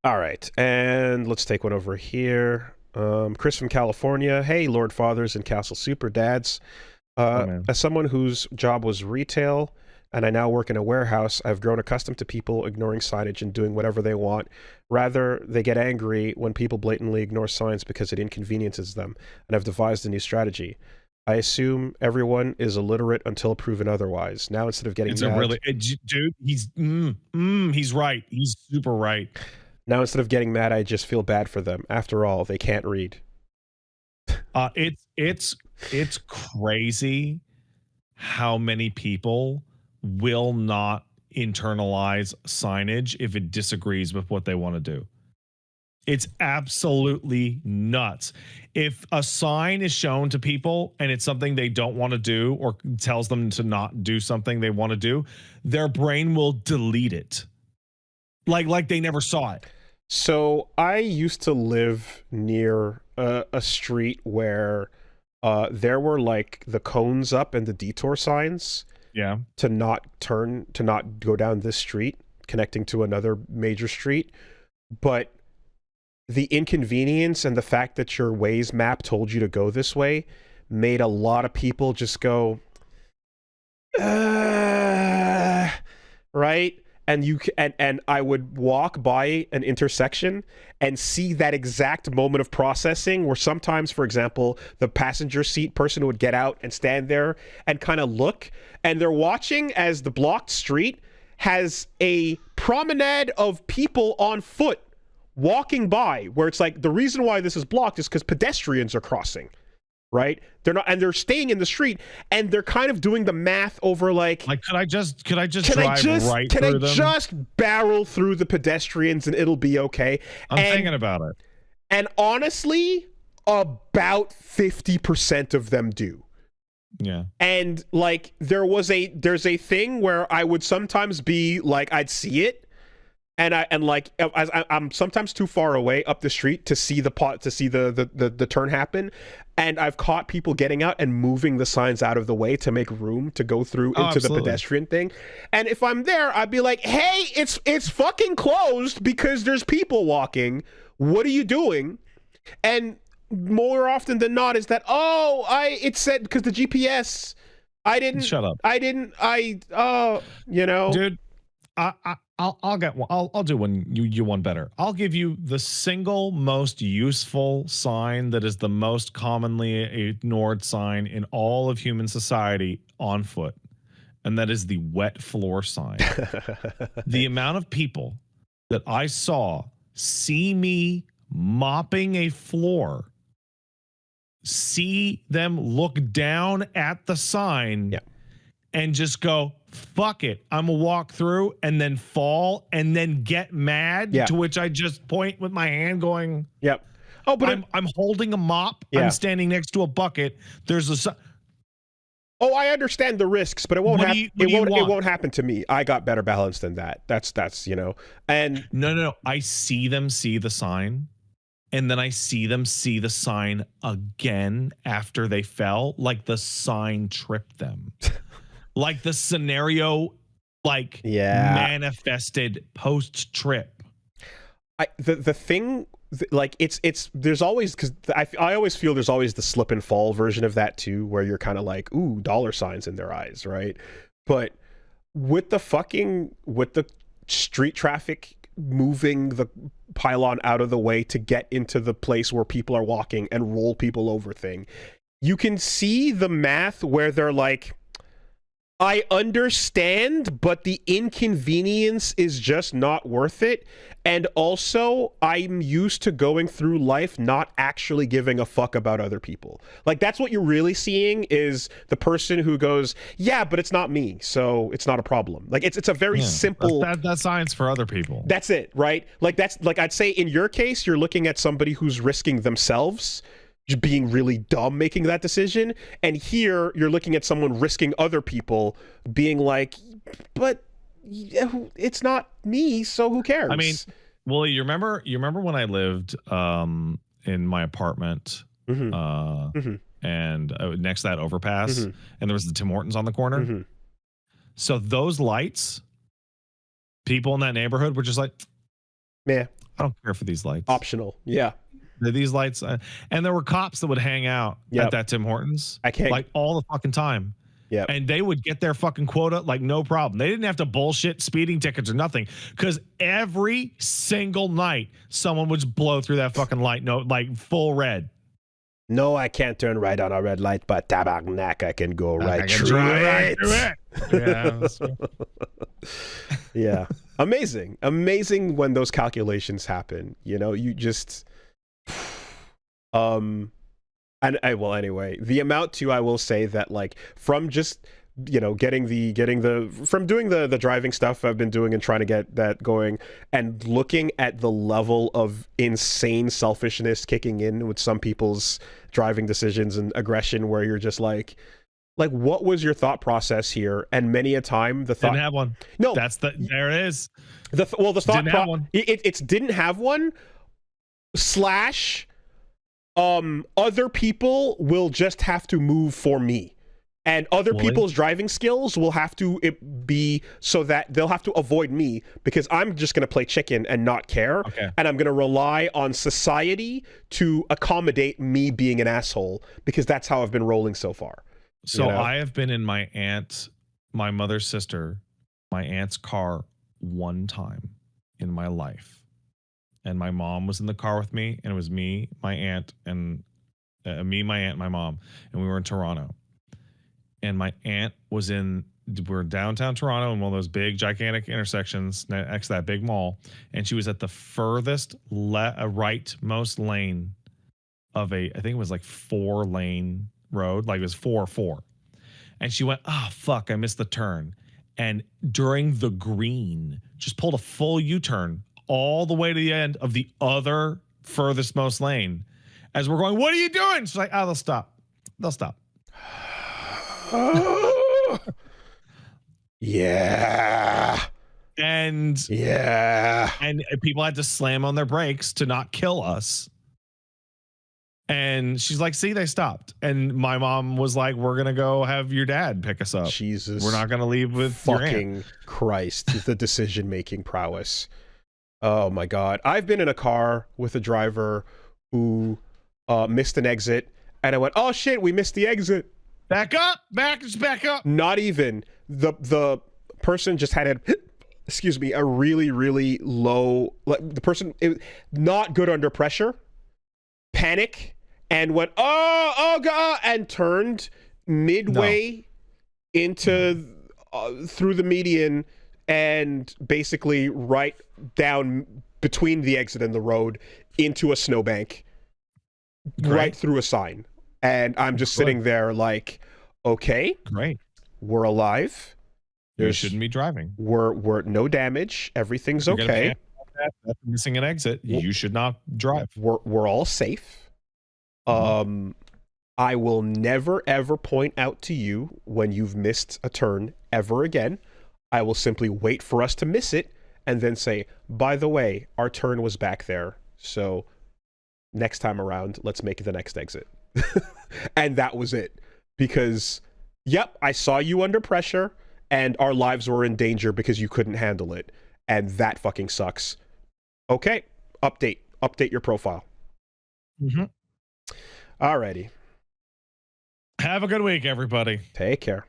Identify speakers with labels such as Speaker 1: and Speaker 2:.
Speaker 1: All right, and let's take one over here. Chris from California. Hey, Lord Fathers and Castle Super Dads.
Speaker 2: Oh, man.
Speaker 1: As someone whose job was retail and I now work in a warehouse, I've grown accustomed to people ignoring signage and doing whatever they want. Rather, they get angry when people blatantly ignore signs because it inconveniences them, and I've devised a new strategy. I assume everyone is illiterate until proven otherwise. Now, instead of getting mad,
Speaker 2: dude, he's right. He's super right.
Speaker 1: now instead of getting mad, I just feel bad for them. After all, they can't read.
Speaker 2: It's crazy how many people will not internalize signage if it disagrees with what they want to do. It's absolutely nuts. If a sign is shown to people and it's something they don't want to do or tells them to not do something they want to do, their brain will delete it. Like they never saw it.
Speaker 1: So I used to live near a street where there were like the cones up and the detour signs.
Speaker 2: Yeah.
Speaker 1: To not go down this street connecting to another major street. But the inconvenience and the fact that your Waze map told you to go this way made a lot of people just go, right? And I would walk by an intersection and see that exact moment of processing where sometimes, for example, the passenger seat person would get out and stand there and kind of look, and they're watching as the blocked street has a promenade of people on foot walking by, where it's like, the reason why this is blocked is because pedestrians are crossing. Right? They're not, and they're staying in the street, and they're kind of doing the math over like
Speaker 2: could I just drive right through them?
Speaker 1: Just barrel through the pedestrians and it'll be okay?
Speaker 2: I'm thinking about it.
Speaker 1: And honestly, about 50% of them do.
Speaker 2: Yeah.
Speaker 1: And like there's a thing where I would sometimes be like, I'd see it, and I'm sometimes too far away up the street to see the turn happen, and I've caught people getting out and moving the signs out of the way to make room to go through into the pedestrian thing. And if I'm there, I'd be like, "Hey, it's fucking closed because there's people walking. What are you doing?" And more often than not is that, it said because the GPS, I didn't.
Speaker 2: Shut up.
Speaker 1: I didn't.
Speaker 2: Dude. I'll get one. I'll do one. You one better. I'll give you the single most useful sign that is the most commonly ignored sign in all of human society on foot, and that is the wet floor sign. The amount of people that I saw see me mopping a floor, see them look down at the sign, and just go, fuck it, I'm gonna walk through, and then fall and then get mad, to which I just point with my hand going,
Speaker 1: yep. Oh, but
Speaker 2: I'm holding a mop, I'm standing next to a bucket, there's a
Speaker 1: Oh, I understand the risks, but it won't happen. It won't happen to me. I got better balance than that. That's and
Speaker 2: no. I see them see the sign, and then I see them see the sign again after they fell, like the sign tripped them. Like the scenario, manifested post trip.
Speaker 1: The thing, like it's there's always, because I always feel there's always the slip and fall version of that too, where you're kind of like, ooh, dollar signs in their eyes, right? But with the street traffic moving the pylon out of the way to get into the place where people are walking and roll people over thing, you can see the math where they're like, I understand, but the inconvenience is just not worth it. And also, I'm used to going through life not actually giving a fuck about other people. Like, that's what you're really seeing, is the person who goes, yeah, but it's not me, so it's not a problem. Like, it's a very simple...
Speaker 2: That's science for other people.
Speaker 1: That's it, right? Like, that's, like, I'd say in your case, you're looking at somebody who's risking themselves being really dumb making that decision, and here you're looking at someone risking other people being like, but it's not me, so who cares?
Speaker 2: I mean, Woolie, you remember when I lived in my apartment and next to that overpass, and there was the Tim Hortons on the corner? So those lights, people in that neighborhood were just like,
Speaker 1: yeah,
Speaker 2: I don't care for these lights.
Speaker 1: Optional. Yeah.
Speaker 2: These lights, and there were cops that would hang out at that Tim Hortons.
Speaker 1: I can't,
Speaker 2: like all the fucking time.
Speaker 1: Yeah.
Speaker 2: And they would get their fucking quota like no problem. They didn't have to bullshit speeding tickets or nothing, because every single night someone would blow through that fucking light, like full red.
Speaker 1: No, I can't turn right on a red light, but tabarnak, I can go right through it.
Speaker 2: Yeah.
Speaker 1: Yeah. Amazing when those calculations happen. You know, you just well, anyway, the amount too, I will say that, like, from just, you know, getting from doing the driving stuff I've been doing and trying to get that going, and looking at the level of insane selfishness kicking in with some people's driving decisions and aggression, where you're just like, what was your thought process here? And many a time the thought
Speaker 2: didn't have one.
Speaker 1: No,
Speaker 2: there it is.
Speaker 1: The thought
Speaker 2: didn't have one.
Speaker 1: It's didn't have one. / other people will just have to move for me, and other people's driving skills will have to be so that they'll have to avoid me, because I'm just going to play chicken and not care.
Speaker 2: Okay.
Speaker 1: And I'm going to rely on society to accommodate me being an asshole, because that's how I've been rolling so far.
Speaker 2: So, you know? I have been in my mother's sister, my aunt's car one time in my life. And my mom was in the car with me, and it was me, my aunt, and my aunt, my mom, and we were in Toronto. And my aunt we're downtown Toronto in one of those big, gigantic intersections next to that big mall, and she was at the furthest rightmost lane of I think it was like 4-lane road, like it was 4. And she went, "Oh fuck, I missed the turn," and during the green, just pulled a full U-turn all the way to the end of the other furthest most lane. As we're going, "What are you doing?" She's like, "Oh, they'll stop. They'll stop."
Speaker 1: Yeah.
Speaker 2: And people had to slam on their brakes to not kill us. And she's like, "See, they stopped." And my mom was like, "We're going to go have your dad pick us up.
Speaker 1: Jesus.
Speaker 2: We're not going to leave with
Speaker 1: fucking Christ, the decision-making prowess. Oh my God. I've been in a car with a driver who missed an exit, and I went, "Oh shit, we missed the exit.
Speaker 2: Back up, back up."
Speaker 1: Not even. The person just had a really, really low, like, the person, not good under pressure, panic, and went, oh God, and turned midway into, through the median, and basically right down between the exit and the road into a snowbank, right through a sign. And I'm just sitting there like, okay,
Speaker 2: great,
Speaker 1: we're alive.
Speaker 2: You shouldn't be driving.
Speaker 1: We're no damage. Everything's okay.
Speaker 2: That's missing an exit. You should not drive.
Speaker 1: We're all safe. I will never ever point out to you when you've missed a turn ever again. I will simply wait for us to miss it and then say, "By the way, our turn was back there. So next time around, let's make the next exit." And that was it. Because, yep, I saw you under pressure, and our lives were in danger because you couldn't handle it. And that fucking sucks. Okay, update your profile. Alrighty.
Speaker 2: Have a good week, everybody.
Speaker 1: Take care.